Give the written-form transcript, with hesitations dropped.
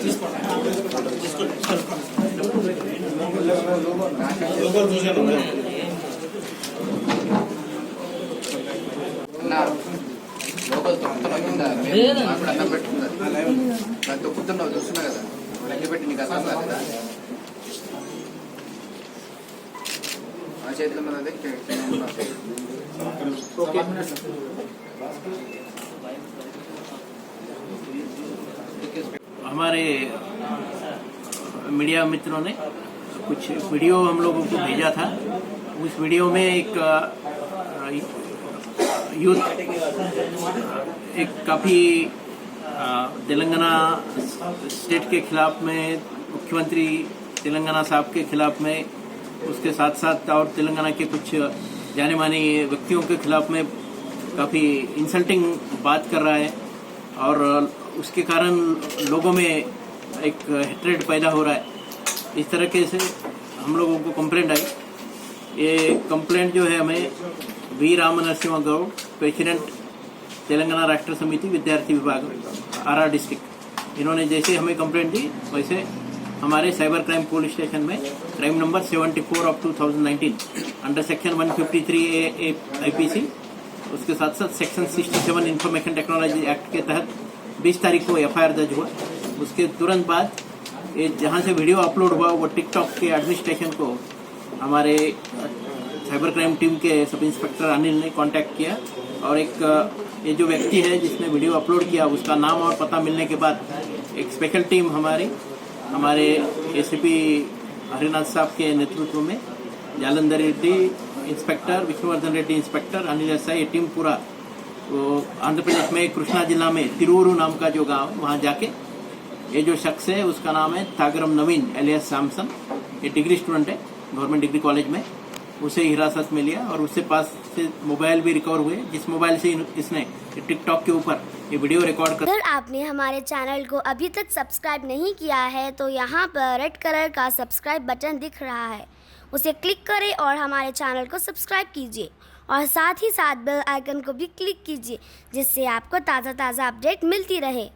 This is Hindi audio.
లోకల్ అన్నం పెట్టుకున్నారు తొక్కుతున్నావు చూస్తున్నా కదా లెక్క పెట్టి నీకు అసలు కదా ఆ చేతిలో మన हमारे मीडिया मित्रों ने कुछ वीडियो हम लोगों को भेजा था। उस वीडियो में एक यूथ एक काफ़ी तेलंगाना स्टेट के खिलाफ में, मुख्यमंत्री तेलंगाना साहब के खिलाफ में, उसके साथ साथ और तेलंगाना के कुछ जाने माने व्यक्तियों के खिलाफ में काफ़ी इंसल्टिंग बात कर रहा है और उसके कारण लोगों में एक हेट्रेड पैदा हो रहा है। इस तरह के से हम लोगों को कंप्लेंट आई। ये कंप्लेंट जो है हमें वी राम नरसिम्हा गौड़, प्रेसिडेंट तेलंगाना राष्ट्र समिति विद्यार्थी विभाग आरा डिस्ट्रिक्ट, इन्होंने जैसे हमें कंप्लेंट दी वैसे हमारे साइबर क्राइम पुलिस स्टेशन में crime number 74 of 2019 under section 153A IPC, उसके साथ साथ सेक्शन 67 इंफॉर्मेशन टेक्नोलॉजी एक्ट के तहत 20 तारीख को FIR दर्ज हुआ। उसके तुरंत बाद ये जहाँ से वीडियो अपलोड हुआ वो टिकटॉक के एडमिनिस्ट्रेशन को हमारे साइबर क्राइम टीम के सब इंस्पेक्टर अनिल ने कांटेक्ट किया और एक ये जो व्यक्ति है जिसने वीडियो अपलोड किया उसका नाम और पता मिलने के बाद एक स्पेशल टीम हमारे ACP हरिनाथ साहब के नेतृत्व में Jalandhar Reddy inspector, Vishnuvardhana Reddy inspector, Anil SI, ये टीम पूरा वो आंध्र प्रदेश में कृष्णा जिला में तिरूरू नाम का जो गांव है वहाँ जाके ये जो शख्स है उसका नाम है तागरम नवीन एलियास सैमसन, ये डिग्री स्टूडेंट है गवर्नमेंट डिग्री कॉलेज में, उसे हिरासत में लिया और उससे पास से मोबाइल भी रिकवर हुए जिस मोबाइल से इसने टिकटॉक के ऊपर ये वीडियो रिकॉर्ड कर। अगर आपने हमारे चैनल को अभी तक सब्सक्राइब नहीं किया है तो यहाँ पर रेड कलर का सब्सक्राइब बटन दिख रहा है, उसे क्लिक करें और हमारे चैनल को सब्सक्राइब कीजिए और साथ ही साथ बेल आइकन को भी क्लिक कीजिए जिससे आपको ताज़ा अपडेट मिलती रहे।